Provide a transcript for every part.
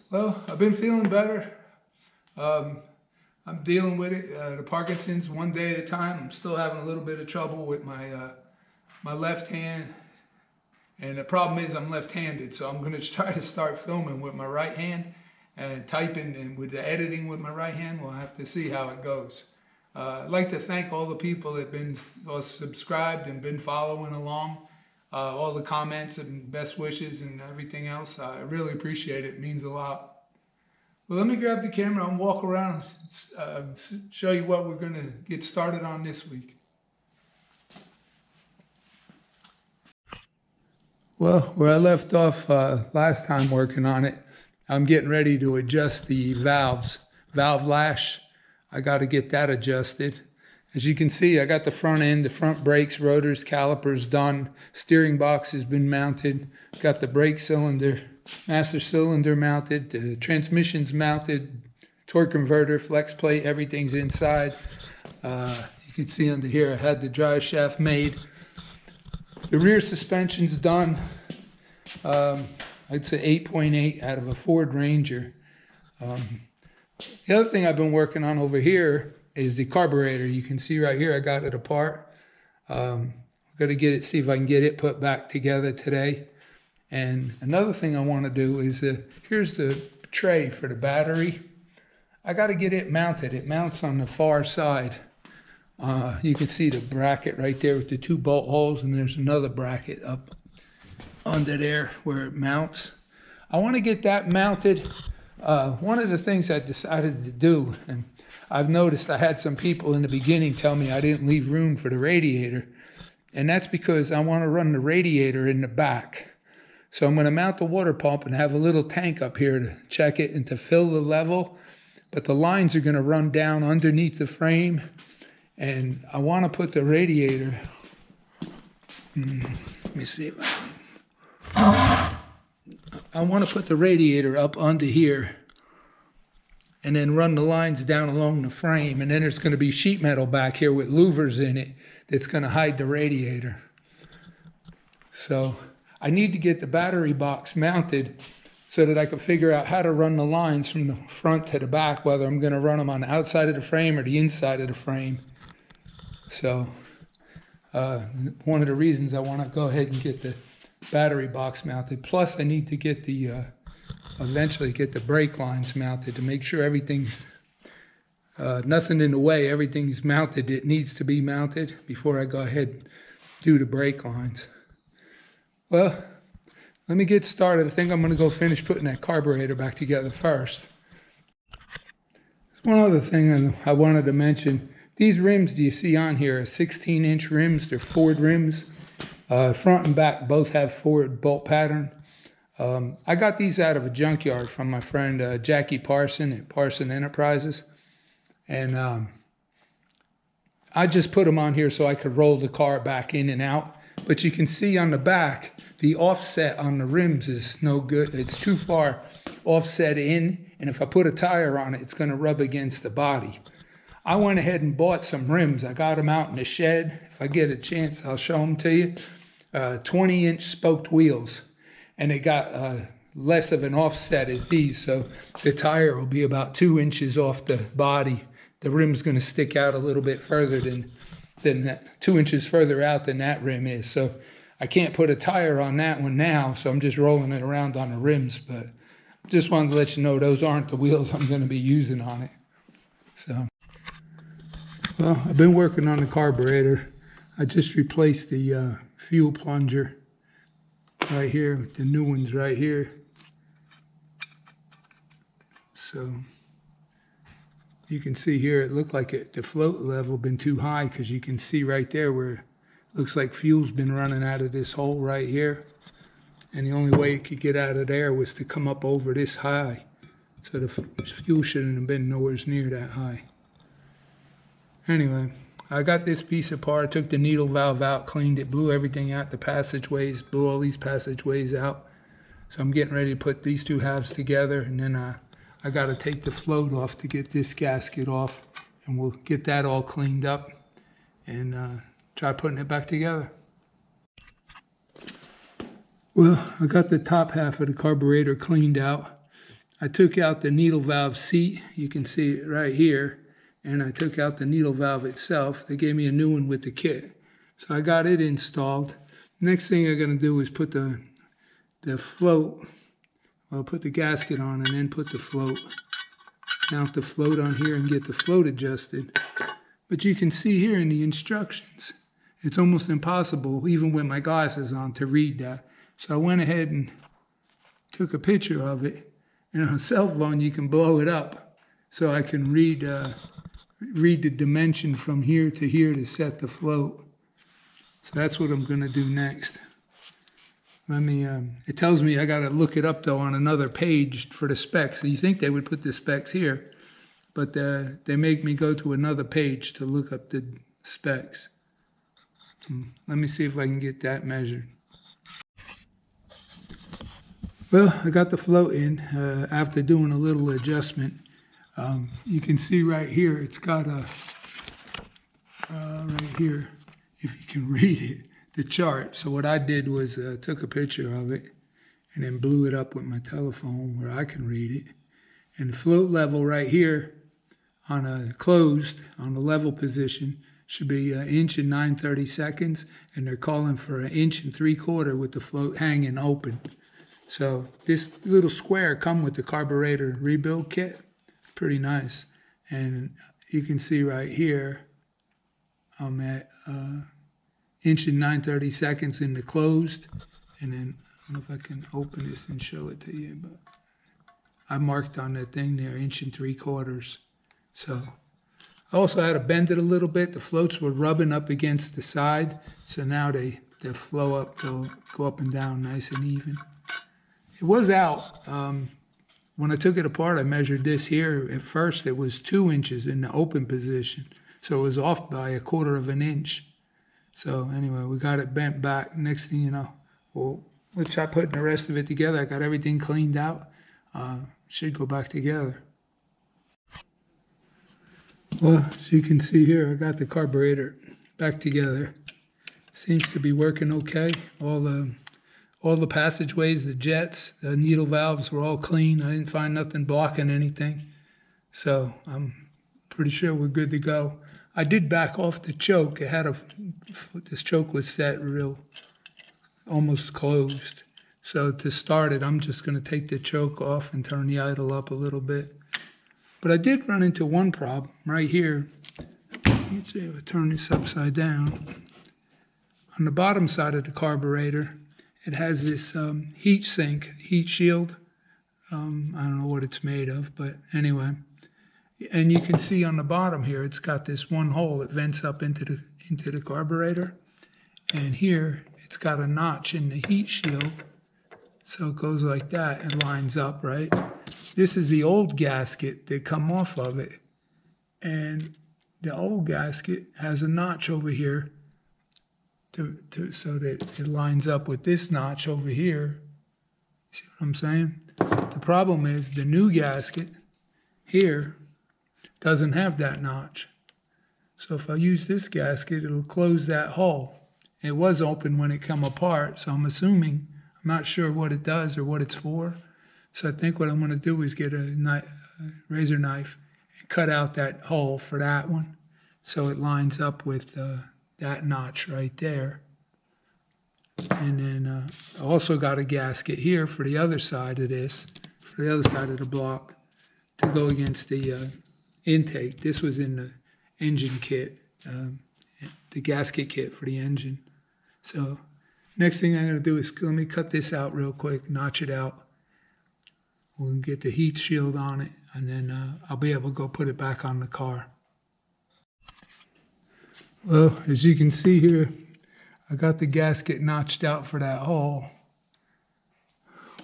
Well, I've been feeling better. I'm dealing with it, the Parkinson's, one day at a time. I'm still having a little bit of trouble with my left hand. And the problem is I'm left-handed, so I'm gonna try to start filming with my right hand and typing, and with the editing with my right hand. We'll have to see how it goes. I'd like to thank all the people that have been subscribed and been following along. All the comments and best wishes and everything else. I really appreciate it. It means a lot. Well, let me grab the camera and walk around, show you what we're going to get started on this week. Well, where I left off last time working on it, I'm getting ready to adjust the valve lash. I got to get that adjusted. As you can see, I got the front end, the front brakes, rotors, calipers done. Steering box has been mounted. Got the brake cylinder, master cylinder mounted. The transmission's mounted. Torque converter, flex plate, everything's inside. You can see under here, I had the drive shaft made. The rear suspension's done. I'd say 8.8 out of a Ford Ranger. The other thing I've been working on over here is the carburetor. You can see right here, I got it apart. I'm going to get it, see if I can get it put back together today. And another thing I want to do is, here's the tray for the battery. I got to get it mounted. It mounts on the far side. You can see the bracket right there with the 2 bolt holes, and there's another bracket up under there where it mounts. I want to get that mounted. One of the things I decided to do, and I've noticed I had some people in the beginning tell me I didn't leave room for the radiator, and that's because I want to run the radiator in the back. So I'm going to mount the water pump and have a little tank up here to check it and to fill the level, but the lines are going to run down underneath the frame, and I want to put the radiator, let me see. I want to put the radiator up under here and then run the lines down along the frame, and then there's going to be sheet metal back here with louvers in it that's going to hide the radiator. So I need to get the battery box mounted so that I can figure out how to run the lines from the front to the back, whether I'm going to run them on the outside of the frame or the inside of the frame. So one of the reasons I want to go ahead and get the battery box mounted. Plus I need to get the eventually get the brake lines mounted to make sure everything's nothing in the way, everything's mounted. It needs to be mounted before I go ahead and do the brake lines. Well, let me get started. I think I'm going to go finish putting that carburetor back together first. One other thing I wanted to mention, these rims do you see on here are 16-inch rims. They're Ford rims. Front and back both have Ford bolt pattern. I got these out of a junkyard from my friend Jackie Parson at Parson Enterprises. And I just put them on here so I could roll the car back in and out. But you can see on the back, the offset on the rims is no good. It's too far offset in. And if I put a tire on it, it's going to rub against the body. I went ahead and bought some rims. I got them out in the shed. If I get a chance, I'll show them to you. 20-inch spoked wheels. And they got less of an offset as these, so the tire will be about 2 inches off the body. The rim's going to stick out a little bit further than that, 2 inches further out than that rim is. So I can't put a tire on that one now, so I'm just rolling it around on the rims. But just wanted to let you know those aren't the wheels I'm going to be using on it. So, well, I've been working on the carburetor. I just replaced the fuel plunger right here with the new ones right here. So you can see here it looked like the float level been too high, because you can see right there where it looks like fuel's been running out of this hole right here, and the only way it could get out of there was to come up over this high. So the fuel shouldn't have been nowhere near that high. Anyway, I got this piece apart, took the needle valve out, cleaned it, blew everything out, the passageways, blew all these passageways out. So I'm getting ready to put these two halves together, and then I got to take the float off to get this gasket off, and we'll get that all cleaned up and try putting it back together. Well, I got the top half of the carburetor cleaned out. I took out the needle valve seat. You can see it right here. And I took out the needle valve itself. They gave me a new one with the kit. So I got it installed. Next thing I'm going to do is put the float. I'll put the gasket on and then put the float. Mount the float on here and get the float adjusted. But you can see here in the instructions, it's almost impossible, even with my glasses on, to read that. So I went ahead and took a picture of it. And on a cell phone, you can blow it up so I can read the dimension from here to set the float. So that's what I'm going to do next. Let me, it tells me I got to look it up though on another page for the specs. So you think they would put the specs here, but they make me go to another page to look up the specs. Let me see if I can get that measured. Well, I got the float in after doing a little adjustment. You can see right here, it's got a, right here, if you can read it, the chart. So what I did was took a picture of it and then blew it up with my telephone where I can read it. And the float level right here on a closed, on the level position, should be 1 inch and 9/32, and they're calling for 1 3/4 with the float hanging open. So this little square come with the carburetor rebuild kit. Pretty nice. And you can see right here, I'm at 1 inch and 9/32 in the closed. And then, I don't know if I can open this and show it to you, but I marked on that thing there, 1 3/4. So I also had to bend it a little bit. The floats were rubbing up against the side. So now they flow up, they'll go up and down nice and even. It was out. When I took it apart, I measured this here. At first, it was 2 inches in the open position. So it was off by 1/4 of an inch. So anyway, we got it bent back. Next thing you know, we'll try putting the rest of it together. I got everything cleaned out. Should go back together. Well, as you can see here, I got the carburetor back together. Seems to be working okay. All the passageways, the jets, the needle valves were all clean. I didn't find nothing blocking anything. So I'm pretty sure we're good to go. I did back off the choke. It had this choke was set real, almost closed. So to start it, I'm just going to take the choke off and turn the idle up a little bit. But I did run into one problem right here. Let's see if I turn this upside down. On the bottom side of the carburetor, it has this heat sink, heat shield. I don't know what it's made of, but anyway. And you can see on the bottom here, it's got this one hole that vents up into the carburetor. And here, it's got a notch in the heat shield. So it goes like that and lines up, right? This is the old gasket that come off of it. And the old gasket has a notch over here so that it lines up with this notch over here. See what I'm saying? The problem is the new gasket here doesn't have that notch. So if I use this gasket, it'll close that hole. It was open when it come apart, so I'm assuming, I'm not sure what it does or what it's for. So I think what I'm going to do is get a razor knife and cut out that hole for that one so it lines up with that notch right there. And then I also got a gasket here for the other side of this, for the other side of the block, to go against the intake. This was in the engine kit, the gasket kit for the engine. So next thing I'm going to do is let me cut this out real quick, notch it out. We'll get the heat shield on it, and then I'll be able to go put it back on the car. Well, as you can see here, I got the gasket notched out for that hole,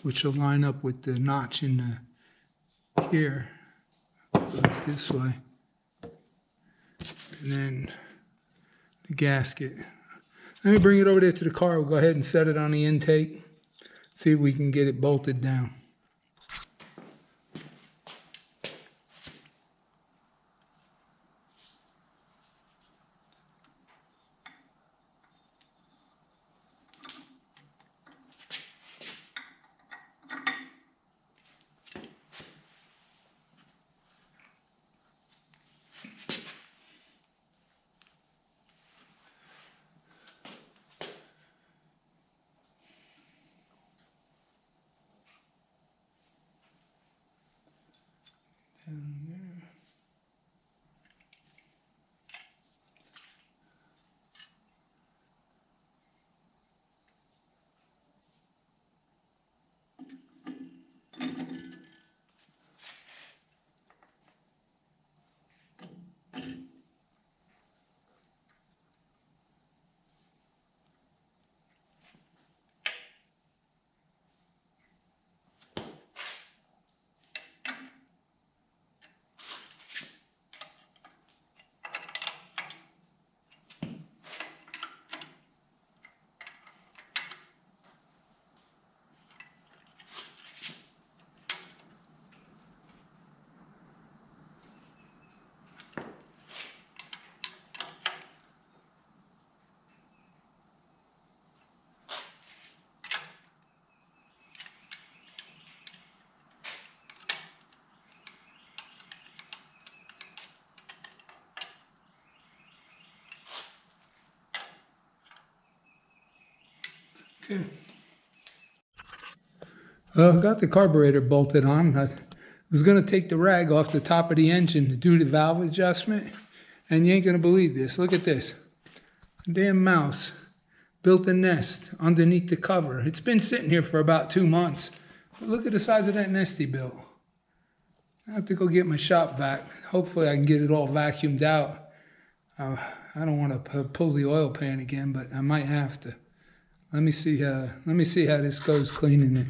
which will line up with the notch in the here. Goes this way. And then the gasket. Let me bring it over there to the car. We'll go ahead and set it on the intake. See if we can get it bolted down. Okay. Well, I got the carburetor bolted on. I was going to take the rag off the top of the engine to do the valve adjustment. And you ain't going to believe this. Look at this. A damn mouse built a nest underneath the cover. It's been sitting here for about 2 months. But look at the size of that nest he built. I have to go get my shop vac. Hopefully I can get it all vacuumed out. I don't want to pull the oil pan again, but I might have to. Let me see how this goes cleaning it.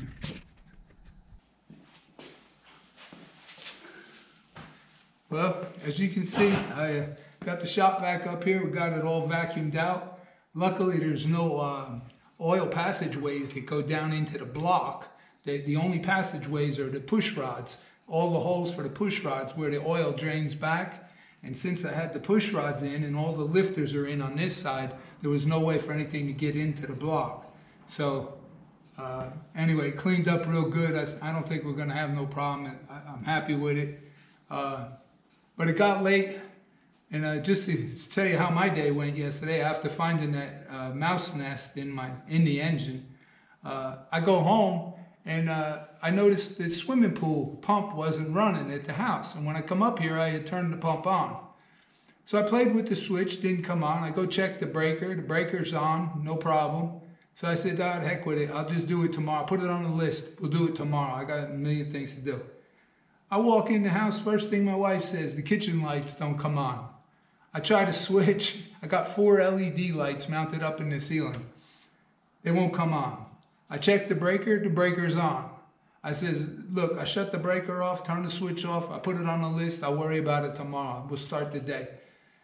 Well, as you can see, I got the shop vac up here. We got it all vacuumed out. Luckily, there's no oil passageways that go down into the block. The only passageways are the push rods. All the holes for the push rods where the oil drains back. And since I had the push rods in and all the lifters are in on this side, there was no way for anything to get into the block. So anyway, cleaned up real good. I don't think we're going to have no problem. I'm happy with it. But it got late, and just to tell you how my day went yesterday, after finding that mouse nest in the engine, I go home and I noticed the swimming pool pump wasn't running at the house. And when I come up here, I had turned the pump on. So I played with the switch, didn't come on. I go check the breaker. The breaker's on, no problem. So I said, oh, heck with it. I'll just do it tomorrow. Put it on the list. We'll do it tomorrow. I got a million things to do. I walk in the house, first thing my wife says, the kitchen lights don't come on. I try to switch. I got 4 LED lights mounted up in the ceiling. They won't come on. I check the breaker's on. I says, look, I shut the breaker off, turn the switch off, I put it on the list, I'll worry about it tomorrow. We'll start the day.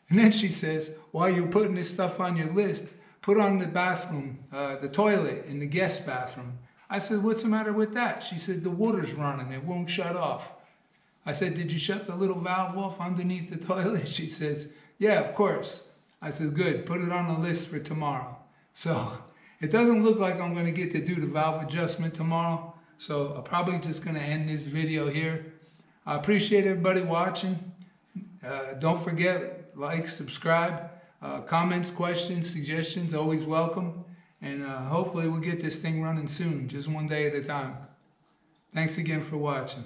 And then she says, while you're putting this stuff on your list, put on the bathroom, the toilet in the guest bathroom. I said, what's the matter with that? She said, the water's running, it won't shut off. I said, did you shut the little valve off underneath the toilet? She says, yeah, of course. I said, good, put it on the list for tomorrow. So it doesn't look like I'm going to get to do the valve adjustment tomorrow. So I'm probably just going to end this video here. I appreciate everybody watching. Don't forget, like, subscribe, comments, questions, suggestions, always welcome. And hopefully we'll get this thing running soon, just one day at a time. Thanks again for watching.